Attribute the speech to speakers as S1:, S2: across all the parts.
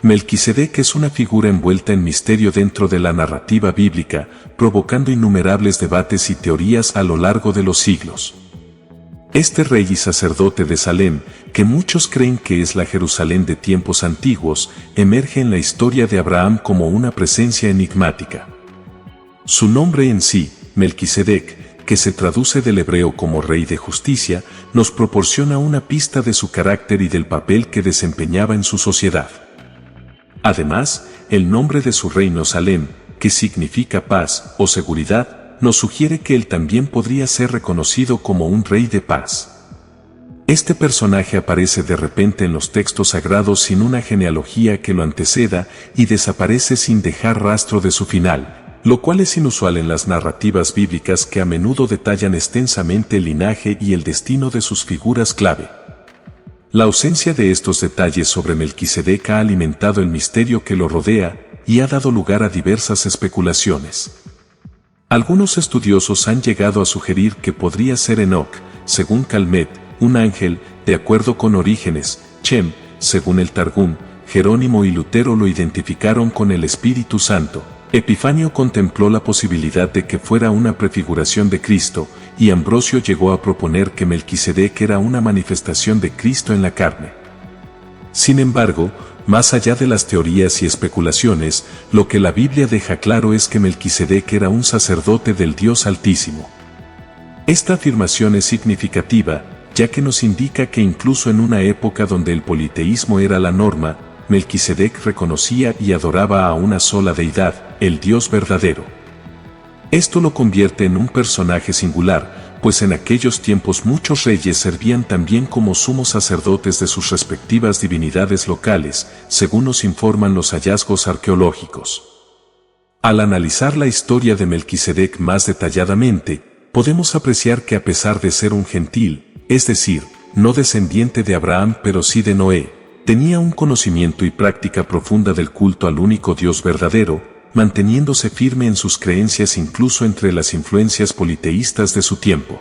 S1: Melquisedec es una figura envuelta en misterio dentro de la narrativa bíblica, provocando innumerables debates y teorías a lo largo de los siglos. Este rey y sacerdote de Salem, que muchos creen que es la Jerusalén de tiempos antiguos, emerge en la historia de Abraham como una presencia enigmática. Su nombre en sí, Melquisedec, que se traduce del hebreo como Rey de Justicia, nos proporciona una pista de su carácter y del papel que desempeñaba en su sociedad. Además, el nombre de su reino Salem, que significa paz o seguridad, nos sugiere que él también podría ser reconocido como un rey de paz. Este personaje aparece de repente en los textos sagrados sin una genealogía que lo anteceda y desaparece sin dejar rastro de su final, lo cual es inusual en las narrativas bíblicas que a menudo detallan extensamente el linaje y el destino de sus figuras clave. La ausencia de estos detalles sobre Melquisedec ha alimentado el misterio que lo rodea y ha dado lugar a diversas especulaciones. Algunos estudiosos han llegado a sugerir que podría ser Enoc, según Calmet, un ángel, de acuerdo con Orígenes, Chem, según el Targum, Jerónimo y Lutero lo identificaron con el Espíritu Santo. Epifanio contempló la posibilidad de que fuera una prefiguración de Cristo, y Ambrosio llegó a proponer que Melquisedec era una manifestación de Cristo en la carne. Sin embargo, más allá de las teorías y especulaciones, lo que la Biblia deja claro es que Melquisedec era un sacerdote del Dios Altísimo. Esta afirmación es significativa, ya que nos indica que incluso en una época donde el politeísmo era la norma, Melquisedec reconocía y adoraba a una sola deidad, el Dios verdadero. Esto lo convierte en un personaje singular, pues en aquellos tiempos muchos reyes servían también como sumos sacerdotes de sus respectivas divinidades locales, según nos informan los hallazgos arqueológicos. Al analizar la historia de Melquisedec más detalladamente, podemos apreciar que a pesar de ser un gentil, es decir, no descendiente de Abraham pero sí de Noé, tenía un conocimiento y práctica profunda del culto al único Dios verdadero, manteniéndose firme en sus creencias incluso entre las influencias politeístas de su tiempo.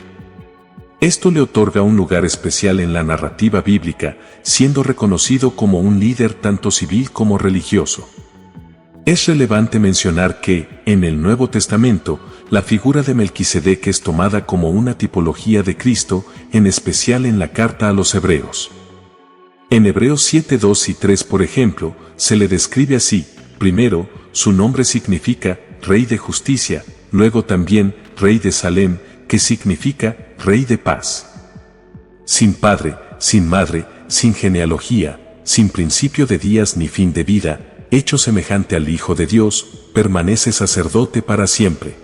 S1: Esto le otorga un lugar especial en la narrativa bíblica, siendo reconocido como un líder tanto civil como religioso. Es relevante mencionar que, en el Nuevo Testamento, la figura de Melquisedec es tomada como una tipología de Cristo, en especial en la carta a los Hebreos. En Hebreos 7, 2 y 3, por ejemplo, se le describe así: primero, su nombre significa Rey de Justicia, luego también Rey de Salem, que significa Rey de Paz. Sin padre, sin madre, sin genealogía, sin principio de días ni fin de vida, hecho semejante al Hijo de Dios, permanece sacerdote para siempre.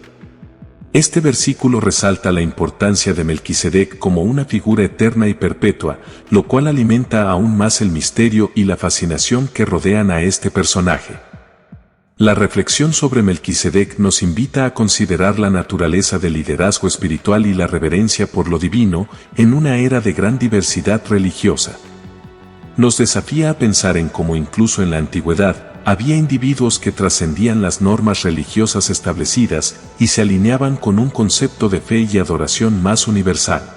S1: Este versículo resalta la importancia de Melquisedec como una figura eterna y perpetua, lo cual alimenta aún más el misterio y la fascinación que rodean a este personaje. La reflexión sobre Melquisedec nos invita a considerar la naturaleza del liderazgo espiritual y la reverencia por lo divino en una era de gran diversidad religiosa. Nos desafía a pensar en cómo incluso en la antigüedad, había individuos que trascendían las normas religiosas establecidas y se alineaban con un concepto de fe y adoración más universal.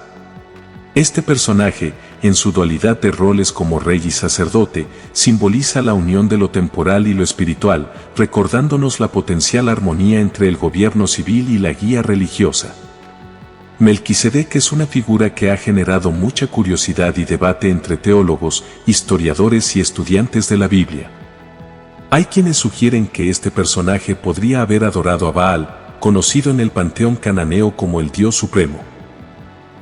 S1: Este personaje, en su dualidad de roles como rey y sacerdote, simboliza la unión de lo temporal y lo espiritual, recordándonos la potencial armonía entre el gobierno civil y la guía religiosa. Melquisedec es una figura que ha generado mucha curiosidad y debate entre teólogos, historiadores y estudiantes de la Biblia. Hay quienes sugieren que este personaje podría haber adorado a Baal, conocido en el panteón cananeo como el Dios Supremo.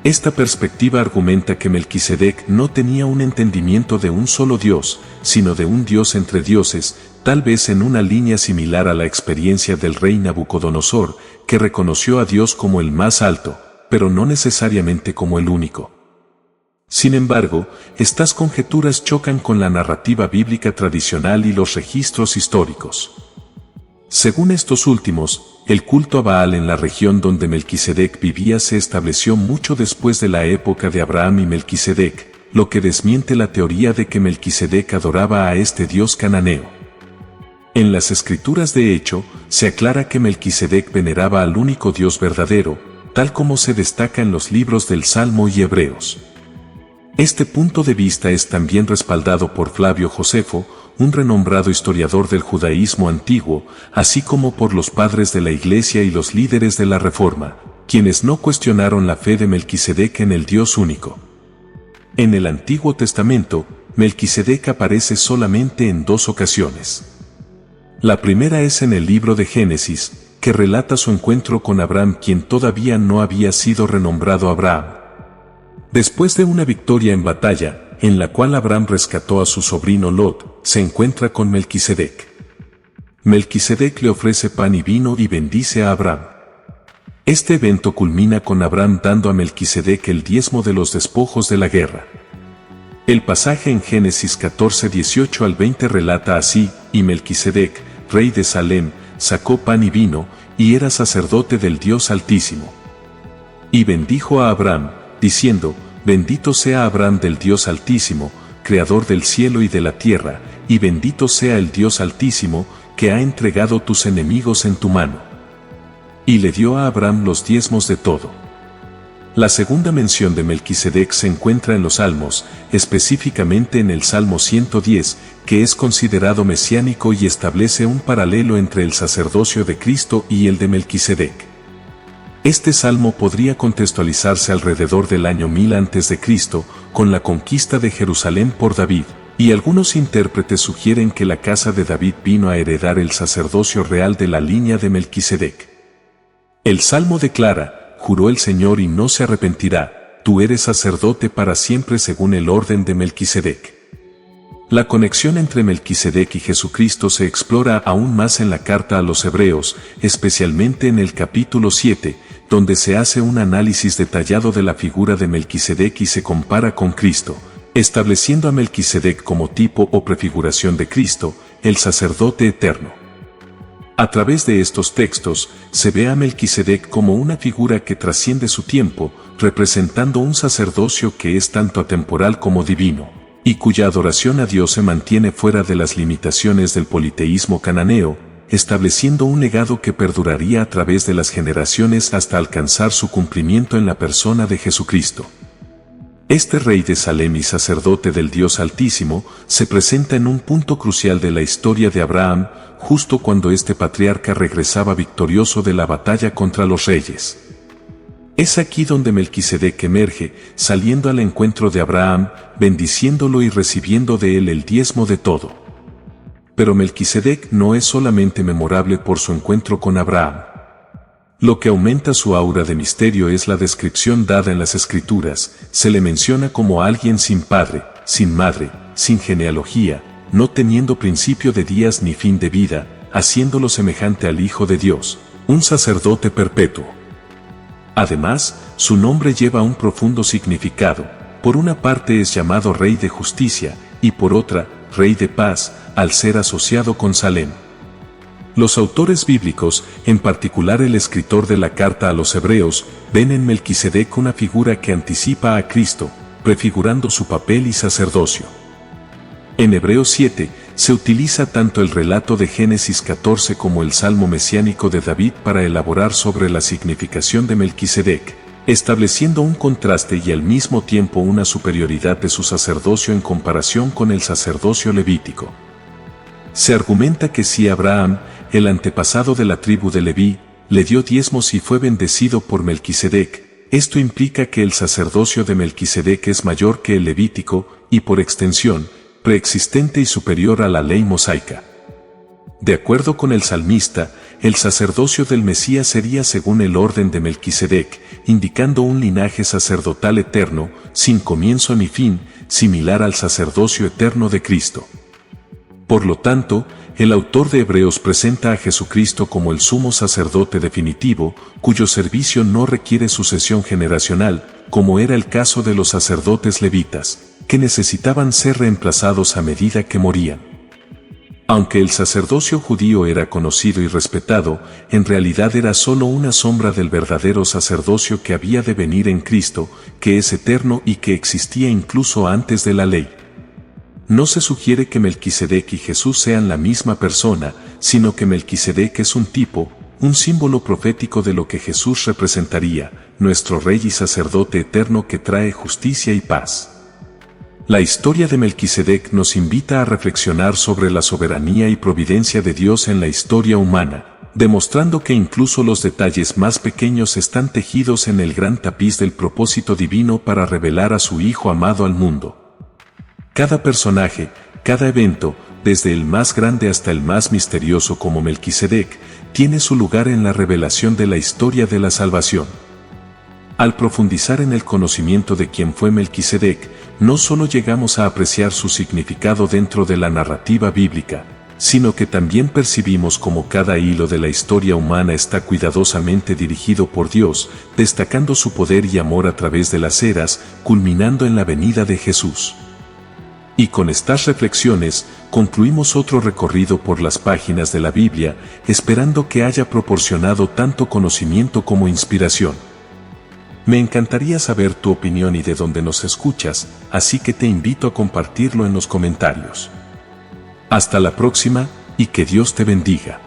S1: Esta perspectiva argumenta que Melquisedec no tenía un entendimiento de un solo Dios, sino de un Dios entre dioses, tal vez en una línea similar a la experiencia del rey Nabucodonosor, que reconoció a Dios como el más alto, pero no necesariamente como el único. Sin embargo, estas conjeturas chocan con la narrativa bíblica tradicional y los registros históricos. Según estos últimos, el culto a Baal en la región donde Melquisedec vivía se estableció mucho después de la época de Abraham y Melquisedec, lo que desmiente la teoría de que Melquisedec adoraba a este dios cananeo. En las escrituras de hecho, se aclara que Melquisedec veneraba al único Dios verdadero, tal como se destaca en los libros del Salmo y Hebreos. Este punto de vista es también respaldado por Flavio Josefo, un renombrado historiador del judaísmo antiguo, así como por los padres de la Iglesia y los líderes de la Reforma, quienes no cuestionaron la fe de Melquisedec en el Dios único. En el Antiguo Testamento, Melquisedec aparece solamente en 2 ocasiones. La primera es en el libro de Génesis, que relata su encuentro con Abraham, quien todavía no había sido renombrado Abraham. Después de una victoria en batalla, en la cual Abraham rescató a su sobrino Lot, se encuentra con Melquisedec. Melquisedec le ofrece pan y vino y bendice a Abraham. Este evento culmina con Abraham dando a Melquisedec el diezmo de los despojos de la guerra. El pasaje en Génesis 14, 18 al 20 relata así: y Melquisedec, rey de Salem, sacó pan y vino, y era sacerdote del Dios Altísimo. Y bendijo a Abraham, diciendo: bendito sea Abraham del Dios Altísimo, creador del cielo y de la tierra, y bendito sea el Dios Altísimo, que ha entregado tus enemigos en tu mano. Y le dio a Abraham los diezmos de todo. La segunda mención de Melquisedec se encuentra en los Salmos, específicamente en el Salmo 110, que es considerado mesiánico y establece un paralelo entre el sacerdocio de Cristo y el de Melquisedec. Este salmo podría contextualizarse alrededor del año 1000 a.C., con la conquista de Jerusalén por David, y algunos intérpretes sugieren que la casa de David vino a heredar el sacerdocio real de la línea de Melquisedec. El salmo declara: juró el Señor y no se arrepentirá, tú eres sacerdote para siempre según el orden de Melquisedec. La conexión entre Melquisedec y Jesucristo se explora aún más en la carta a los Hebreos, especialmente en el capítulo 7, donde se hace un análisis detallado de la figura de Melquisedec y se compara con Cristo, estableciendo a Melquisedec como tipo o prefiguración de Cristo, el sacerdote eterno. A través de estos textos, se ve a Melquisedec como una figura que trasciende su tiempo, representando un sacerdocio que es tanto atemporal como divino, y cuya adoración a Dios se mantiene fuera de las limitaciones del politeísmo cananeo, estableciendo un legado que perduraría a través de las generaciones hasta alcanzar su cumplimiento en la persona de Jesucristo. Este rey de Salem y sacerdote del Dios Altísimo se presenta en un punto crucial de la historia de Abraham, justo cuando este patriarca regresaba victorioso de la batalla contra los reyes. Es aquí donde Melquisedec emerge, saliendo al encuentro de Abraham, bendiciéndolo y recibiendo de él el diezmo de todo. Pero Melquisedec no es solamente memorable por su encuentro con Abraham. Lo que aumenta su aura de misterio es la descripción dada en las Escrituras. Se le menciona como alguien sin padre, sin madre, sin genealogía, no teniendo principio de días ni fin de vida, haciéndolo semejante al Hijo de Dios, un sacerdote perpetuo. Además, su nombre lleva un profundo significado. Por una parte es llamado Rey de Justicia, y por otra, Rey de Paz, al ser asociado con Salem. Los autores bíblicos, en particular el escritor de la carta a los Hebreos, ven en Melquisedec una figura que anticipa a Cristo, prefigurando su papel y sacerdocio. En Hebreos 7, se utiliza tanto el relato de Génesis 14 como el Salmo mesiánico de David para elaborar sobre la significación de Melquisedec, estableciendo un contraste y al mismo tiempo una superioridad de su sacerdocio en comparación con el sacerdocio levítico. Se argumenta que si Abraham, el antepasado de la tribu de Leví, le dio diezmos y fue bendecido por Melquisedec, esto implica que el sacerdocio de Melquisedec es mayor que el levítico, y por extensión, preexistente y superior a la ley mosaica. De acuerdo con el salmista, el sacerdocio del Mesías sería según el orden de Melquisedec, indicando un linaje sacerdotal eterno, sin comienzo ni fin, similar al sacerdocio eterno de Cristo. Por lo tanto, el autor de Hebreos presenta a Jesucristo como el sumo sacerdote definitivo, cuyo servicio no requiere sucesión generacional, como era el caso de los sacerdotes levitas, que necesitaban ser reemplazados a medida que morían. Aunque el sacerdocio judío era conocido y respetado, en realidad era solo una sombra del verdadero sacerdocio que había de venir en Cristo, que es eterno y que existía incluso antes de la ley. No se sugiere que Melquisedec y Jesús sean la misma persona, sino que Melquisedec es un tipo, un símbolo profético de lo que Jesús representaría, nuestro Rey y sacerdote eterno que trae justicia y paz. La historia de Melquisedec nos invita a reflexionar sobre la soberanía y providencia de Dios en la historia humana, demostrando que incluso los detalles más pequeños están tejidos en el gran tapiz del propósito divino para revelar a su Hijo amado al mundo. Cada personaje, cada evento, desde el más grande hasta el más misterioso como Melquisedec, tiene su lugar en la revelación de la historia de la salvación. Al profundizar en el conocimiento de quién fue Melquisedec, no solo llegamos a apreciar su significado dentro de la narrativa bíblica, sino que también percibimos cómo cada hilo de la historia humana está cuidadosamente dirigido por Dios, destacando su poder y amor a través de las eras, culminando en la venida de Jesús. Y con estas reflexiones, concluimos otro recorrido por las páginas de la Biblia, esperando que haya proporcionado tanto conocimiento como inspiración. Me encantaría saber tu opinión y de dónde nos escuchas, así que te invito a compartirlo en los comentarios. Hasta la próxima, y que Dios te bendiga.